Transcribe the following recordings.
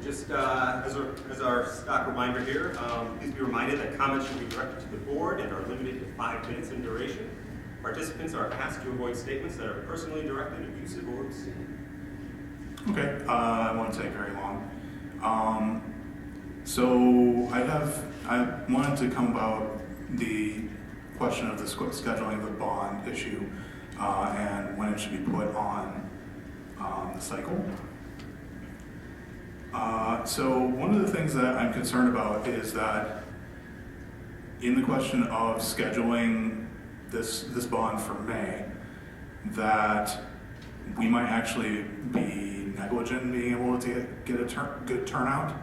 Just as our stock reminder here, please be reminded that comments should be directed to the board and are limited to 5 minutes in duration. Participants are asked to avoid statements that are personally directed, abusive, or obscene. Okay, I won't take very long. So I wanted to come about the question of the scheduling of the bond issue and when it should be put on the cycle. So one of the things that I'm concerned about is that in the question of scheduling this bond for May, that we might actually be negligent in being able to get a good turnout.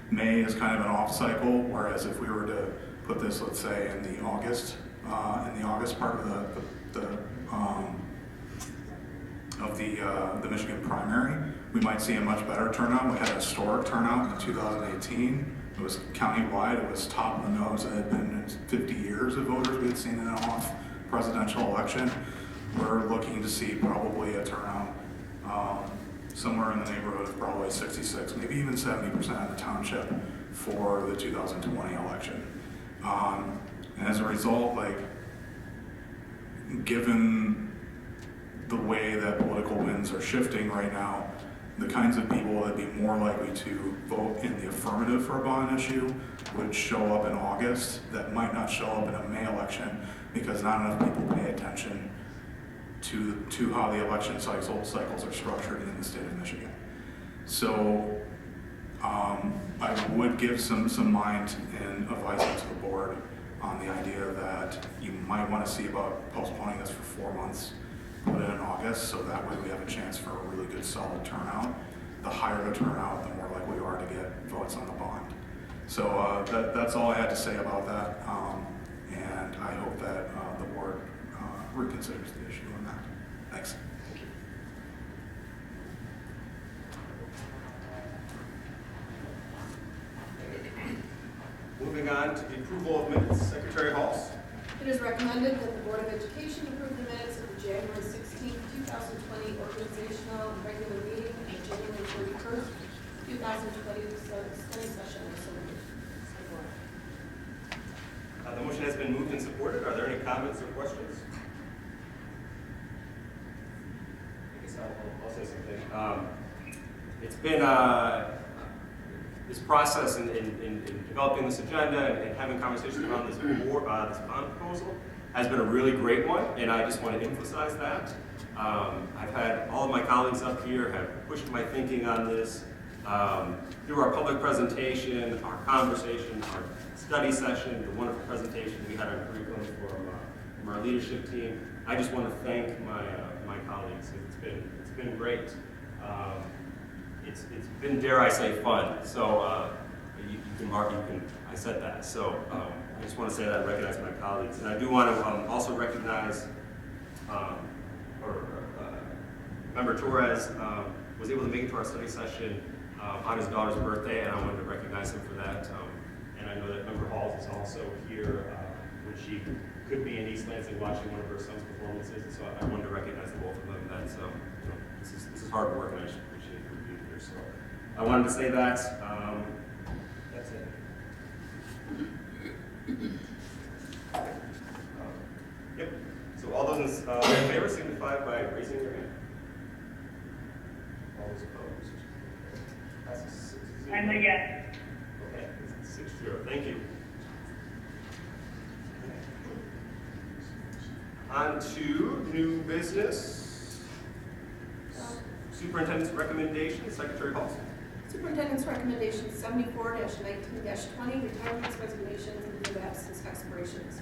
May is kind of an off cycle, whereas if we were to put this, let's say, in the August part of the Michigan primary, we might see a much better turnout. We had a historic turnout in 2018. It was countywide. It was top of the nose. It had been 50 years of voters we had seen in an off presidential election. We're looking to see probably a turnout somewhere in the neighborhood of probably 66, maybe even 70% of the township for the 2020 election. And as a result, given the way that political winds are shifting right now, the kinds of people that'd be more likely to vote in the affirmative for a bond issue would show up in August that might not show up in a May election because not enough people pay attention to how the election cycles are structured in the state of Michigan. So I would give some mind and advice to the board on the idea that you might want to see about postponing this for 4 months, put it in August, so that way we have a chance for a really good solid turnout. The higher the turnout, the more likely we are to get votes on the bond. So that's all I had to say about that, and I hope that the board reconsiders the issue on that. Thanks. Moving on to the approval of minutes, Secretary Halls. It is recommended that the Board of Education approve the minutes of the January 16, 2020 organizational and regular meeting and the January 31st, 2020 study session. The motion has been moved and supported. Are there any comments or questions? I guess I'll say something. It's been this process in developing this agenda and having conversations around this bond proposal has been a really great one, and I just want to emphasize that. I've had all of my colleagues up here have pushed my thinking on this through our public presentation, our conversation, our study session, the wonderful presentation we had on curriculum from our leadership team. I just want to thank my colleagues. It's been great. It's been, dare I say, fun. So you can mark, I said that. So I just want to say that I recognize my colleagues. And I do want to also recognize, Member Torres was able to make it to our study session on his daughter's birthday, and I wanted to recognize him for that. And I know that Member Halls is also here when she could be in East Lansing watching one of her son's performances, and so I wanted to recognize the both of them. That's this is hard work, and I should appreciate you being here. So I wanted to say that. That's it. Yep. So all those in favor signify by raising your hand. All those opposed. Passes 6-0. I'm a yes. Okay, 6-0. Thank you. On to new business. Superintendent's recommendation, Secretary Halls. Superintendent's recommendation 74-19-20, retirements, resignations, and leave of absence expirations.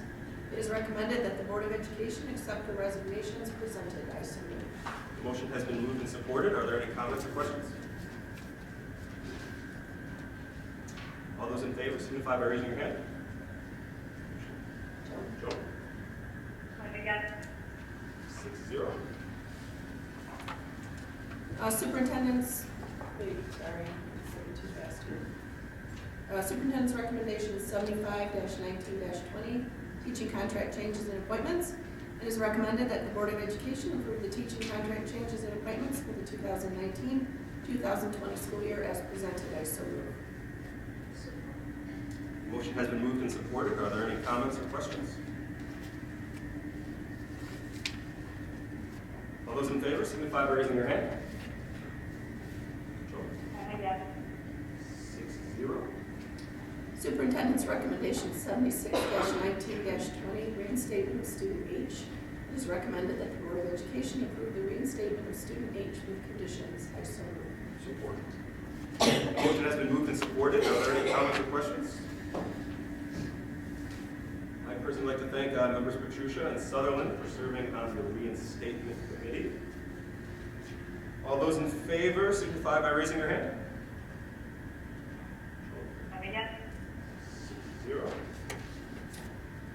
It is recommended that the Board of Education accept the resignations presented. I so move. The motion has been moved and supported. Are there any comments or questions? All those in favor signify by raising your hand. Joe. I'm a yes. 6-0. Superintendent's recommendation is 75-19-20, teaching contract changes and appointments. It is recommended that the Board of Education approve the teaching contract changes and appointments for the 2019-2020 school year as presented. I so move. Motion has been moved and supported. Are there any comments or questions? All those in favor signify by raising your hand. Joe? I'm a yes. 6-0. Superintendent's recommendation 76-19-20, reinstatement of student H. It is recommended that the Board of Education approve the reinstatement of student H with conditions. I so move. Support. Motion has been moved and supported. Are there any comments or questions? I'd personally like to thank members Petrucia and Sutherland for serving on the reinstatement committee. All those in favor signify by raising your hand. I'm a yes. 0.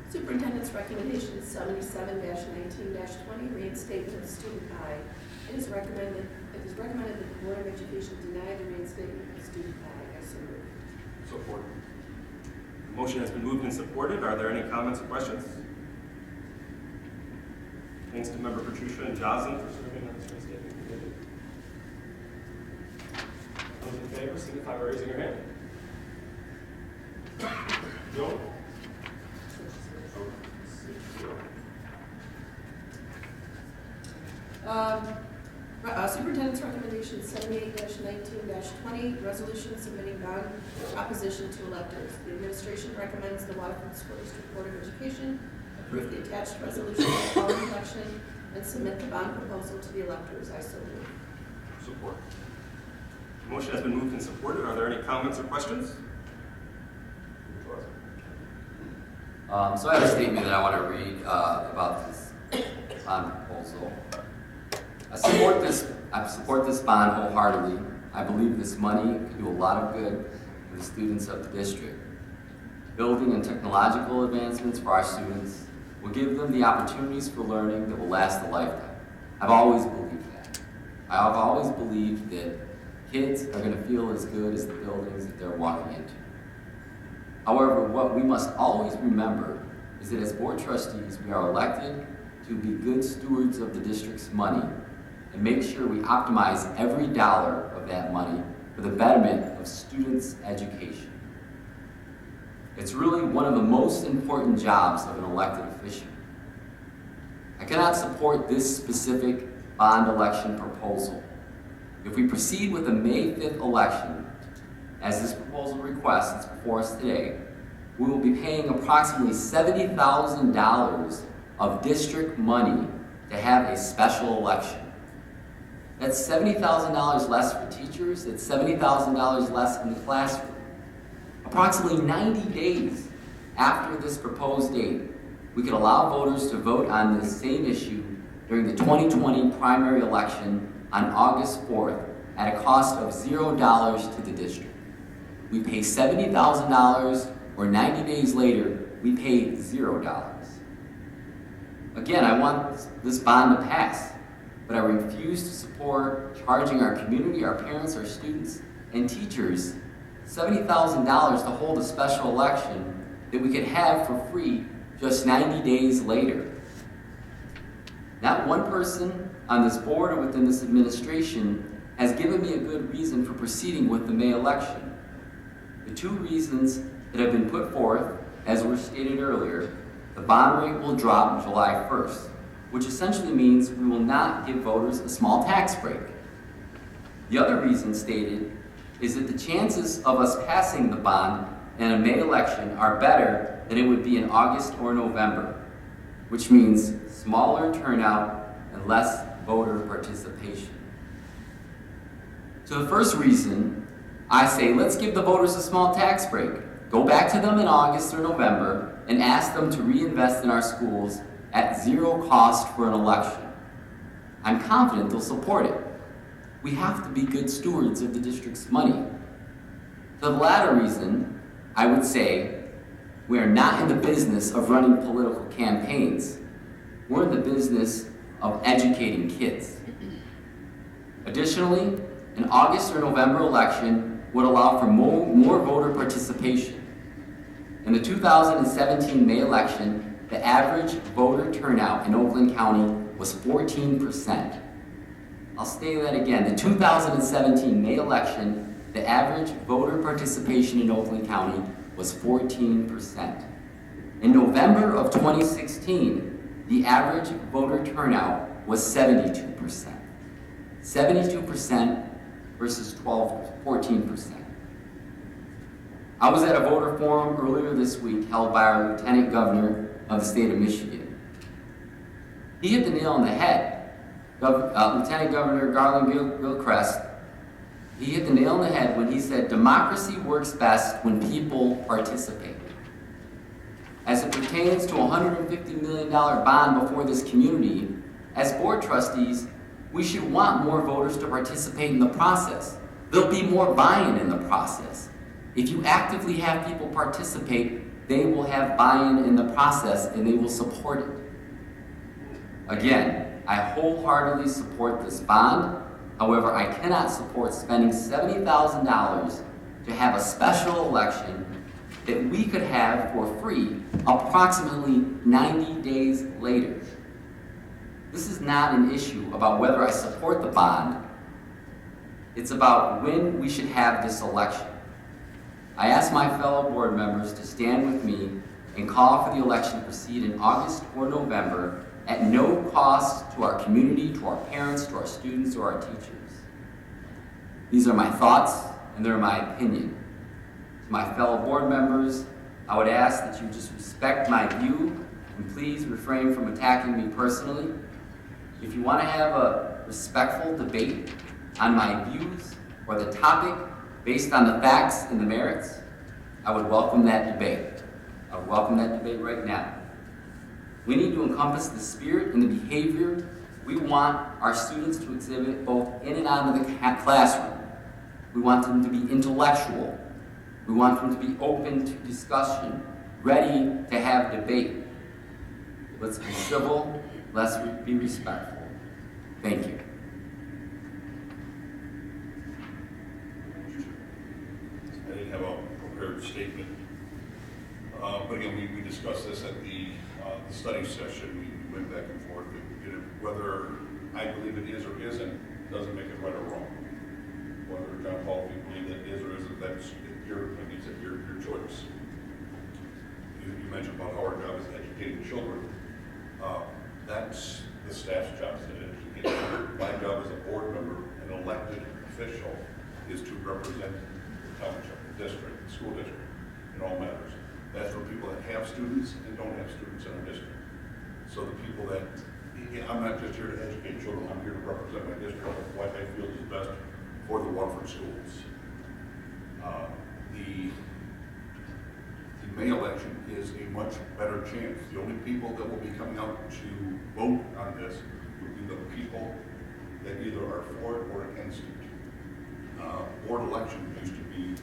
Superintendent's recommendation 77-19-20, reinstatement of student I. It is recommended that the Board of Education deny the reinstatement of student I. I so move. Support. The motion has been moved and supported. Are there any comments or questions? Thanks to member Petrucia and Joslin for serving on this reinstatement committee. Those in favor signify by raising your hand. Joe? 6-0. Superintendent's recommendation 78-19-20, resolution submitting bond opposition to electors. The administration recommends the Waterford School District Board of Education approve the attached resolution of the following election and submit the bond proposal to the electors. I so move. Support. The motion has been moved and supported. Are there any comments or questions? So I have a statement that I want to read about this bond proposal. I support this bond wholeheartedly. I believe this money can do a lot of good for the students of the district. Building and technological advancements for our students will give them the opportunities for learning that will last a lifetime. I've always believed that. I've always believed that kids are going to feel as good as the buildings that they're walking into. However, what we must always remember is that as board trustees, we are elected to be good stewards of the district's money and make sure we optimize every dollar of that money for the betterment of students' education. It's really one of the most important jobs of an elected official. I cannot support this specific bond election proposal. If we proceed with the May 5th election, as this proposal requests, it's before us today, we will be paying approximately $70,000 of district money to have a special election. That's $70,000 less for teachers, that's $70,000 less in the classroom. Approximately 90 days after this proposed date, we could allow voters to vote on this same issue during the 2020 primary election on August 4th at a cost of $0 to the district. We pay $70,000, or 90 days later, we pay $0. Again, I want this bond to pass, but I refuse to support charging our community, our parents, our students, and teachers $70,000 to hold a special election that we could have for free just 90 days later. Not one person on this board or within this administration has given me a good reason for proceeding with the May election. The two reasons that have been put forth, as were stated earlier, the bond rate will drop July 1st, which essentially means we will not give voters a small tax break. The other reason stated is that the chances of us passing the bond in a May election are better than it would be in August or November, which means smaller turnout and less voter participation. So the first reason, I say let's give the voters a small tax break. Go back to them in August or November and ask them to reinvest in our schools at zero cost for an election. I'm confident they'll support it. We have to be good stewards of the district's money. For the latter reason, I would say we are not in the business of running political campaigns. We're in the business of educating kids. Additionally, an August or November election would allow for more voter participation. In the 2017 May election, the average voter turnout in Oakland County was 14%. I'll say that again. The 2017 May election, the average voter participation in Oakland County was 14%. In November of 2016, the average voter turnout was 72%. 72% versus 14%. I was at a voter forum earlier this week held by our Lieutenant Governor of the state of Michigan. He hit the nail on the head. Lieutenant Governor Garland Gilchrist, he hit the nail on the head when he said democracy works best when people participate. As it pertains to a $150 million bond before this community, as board trustees, we should want more voters to participate in the process. There'll be more buy-in in the process. If you actively have people participate, they will have buy-in in the process and they will support it. Again, I wholeheartedly support this bond. However, I cannot support spending $70,000 to have a special election that we could have for free approximately 90 days later. This is not an issue about whether I support the bond. It's about when we should have this election. I ask my fellow board members to stand with me and call for the election to proceed in August or November at no cost to our community, to our parents, to our students, or our teachers. These are my thoughts and they're my opinion. To my fellow board members, I would ask that you just respect my view and please refrain from attacking me personally. If you want to have a respectful debate on my views or the topic based on the facts and the merits, I would welcome that debate. I would welcome that debate right now. We need to encompass the spirit and the behavior we want our students to exhibit both in and out of the classroom. We want them to be intellectual. We want them to be open to discussion, ready to have debate. Let's be civil, let's be respectful. Thank you. I didn't have a prepared statement, but again, we discussed this at the study session. We went back and forth. Whether I believe it is or isn't doesn't make it right or wrong. Whether John Paul, if you believe that it is or isn't, that's your choice. You mentioned about how our job is educating children. That's the staff's job is to educate children. My job as a board member, an elected official, is to represent the township, the district, the school district, in all matters. That's for people that have students and don't have students in our district. So the people that, I'm not just here to educate children, I'm here to represent my district, what I feel is best for the Waterford schools. The May election is a much better chance. The only people that will be coming out to vote on this would be the people that either are for it or against it. Board election used to be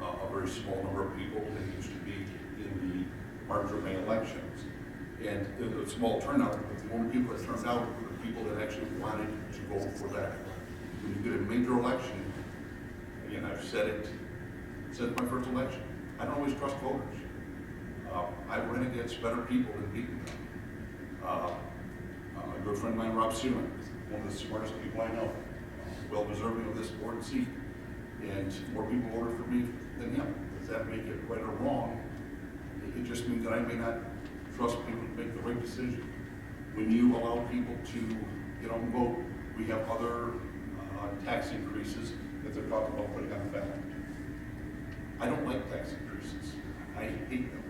a very small number of people. They used to be in the March or May elections. And it was a small turnout, but the only people that turned out were the people that actually wanted to vote for that. When you get a major election, again, I've said it since my first election, I don't always trust voters. I've run against better people than beaten them. A good friend of mine, Rob Seaman, is one of the smartest people I know, well deserving of this board seat, and more people voted for me than him. Does that make it right or wrong? It just means that I may not trust people to make the right decision. When you allow people to get on the vote, we have other tax increases that they're talking about putting on the ballot. I don't like tax increases. I hate them.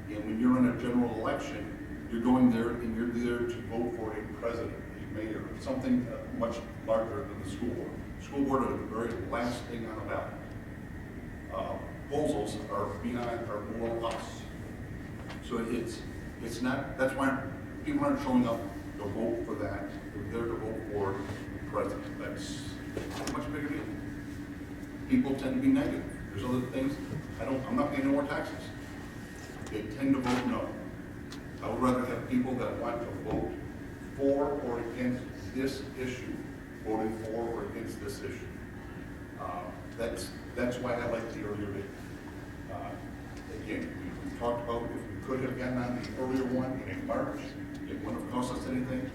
And when you're in a general election, you're going there and you're there to vote for a president, a mayor, something much larger than the school board. School board are the very last thing on the ballot. Proposals are beyond, are below us. So it's not, that's why people aren't showing up to vote for that. They're there to vote for the president. That's a much bigger deal. People tend to be negative. There's other things, I'm not paying no more taxes. They tend to vote no. I would rather have people that want to vote for or against this issue, voting for or against this issue. That's why I like the earlier date. Again, we talked about if we could have gotten on the earlier one in March, it wouldn't have cost us anything.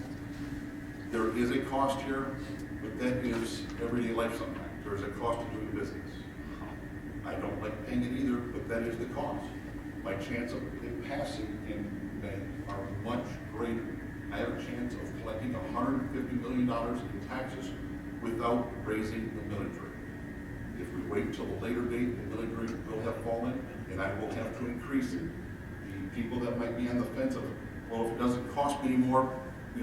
There is a cost here, but that is everyday life sometimes. There is a cost to doing business. I don't like paying it either, but that is the cost. My chance of it passing in May are much greater. I have a chance of collecting $150 million in taxes without raising the millage rate. If we wait till a later date, the millage rate will have fallen, and I will have to increase it. The people that might be on the fence of, well, if it doesn't cost me anymore,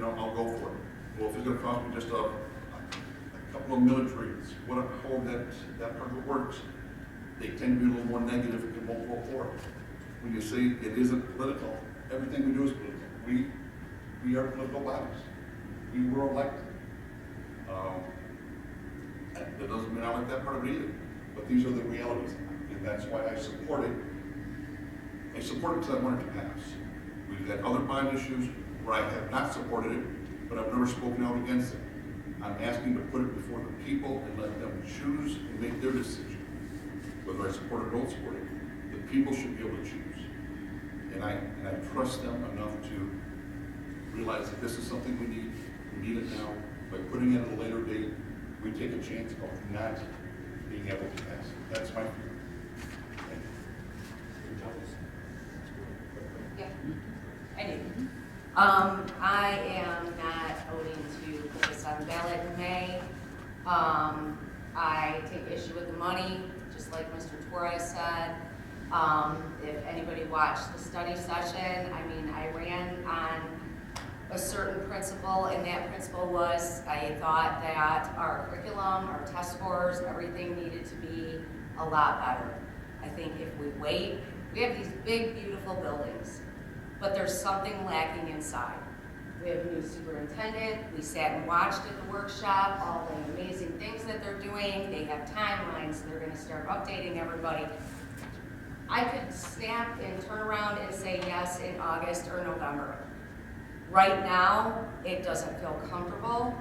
I'll go for it. Well, if it's gonna cost me just a couple of millage rates, whatever, how that part of it works, they tend to be a little more negative and won't vote for it. When you say it isn't political, everything we do is political. We are political bodies. We were elected. That doesn't mean I like that part of it either, but these are the realities, and that's why I support it. I support it because I want it to pass. We've had other bond issues where I have not supported it, but I've never spoken out against it. I'm asking to put it before the people and let them choose and make their decision, whether I support it or don't support it. The people should be able to choose, and I trust them enough to realize that this is something we need it now. By putting it at a later date, we take a chance of not being able to pass it. That's my fear. Thank you. Yeah, I do. I am not voting to put this on the ballot in May. I take issue with the money, just like Mr. Torres said. If anybody watched the study session, I ran on a certain principle, and that principle was I thought that our curriculum, our test scores, everything needed to be a lot better. I think if we wait, we have these big, beautiful buildings, but there's something lacking inside. We have a new superintendent. We sat and watched at the workshop all the amazing things that they're doing. They have timelines. They're going to start updating everybody. I could snap and turn around and say yes in August or November. Right now, it doesn't feel comfortable.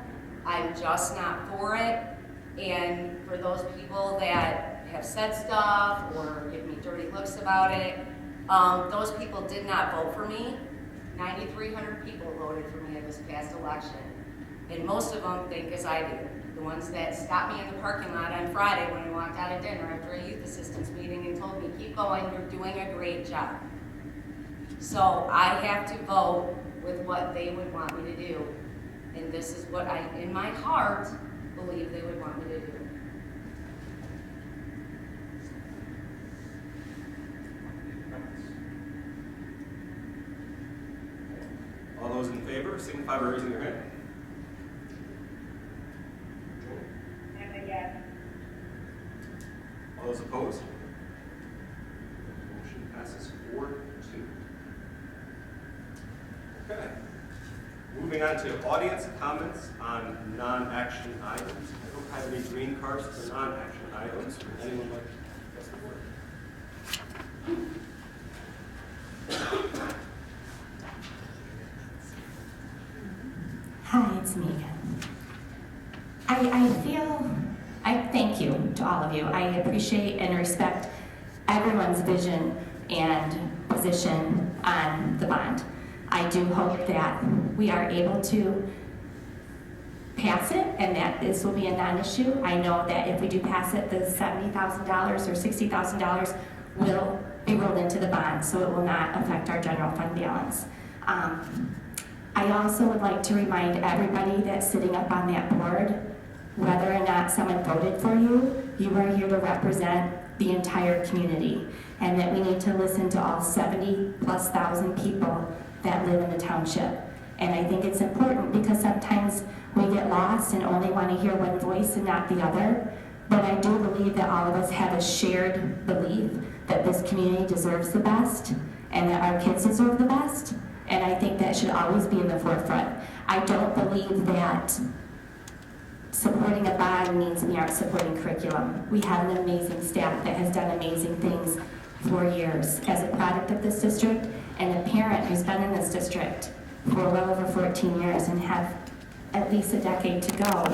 I'm just not for it. And for those people that have said stuff or give me dirty looks about it, those people did not vote for me. 9,300 people voted for me in this past election. And most of them think as I do. The ones that stopped me in the parking lot on Friday when I walked out of dinner after a youth assistance meeting and told me, keep going, you're doing a great job. So I have to vote with what they would want me to do. And this is what I, in my heart, believe they would want me to do. All those in favor, signify by raising your hand. I'm a yes. All those opposed? Motion passes 4-2. Okay. Moving on to audience comments on non-action items. I don't have any green cards for non-action items. Would anyone like to ask the word? Hi, it's me again. I thank you to all of you. I appreciate and respect everyone's vision and position on the bond. I do hope that we are able to pass it and that this will be a non-issue. I know that if we do pass it, the $70,000 or $60,000 will be rolled into the bond, so it will not affect our general fund balance. I also would like to remind everybody that's sitting up on that board, whether or not someone voted for you, you are here to represent the entire community, and that we need to listen to all 70,000+ people that live in the township. And I think it's important because sometimes we get lost and only want to hear one voice and not the other. But I do believe that all of us have a shared belief that this community deserves the best and that our kids deserve the best. And I think that should always be in the forefront. I don't believe that supporting a bond means we aren't supporting curriculum. We have an amazing staff that has done amazing things for years as a product of this district, and a parent who's been in this district for well over 14 years and have at least a decade to go.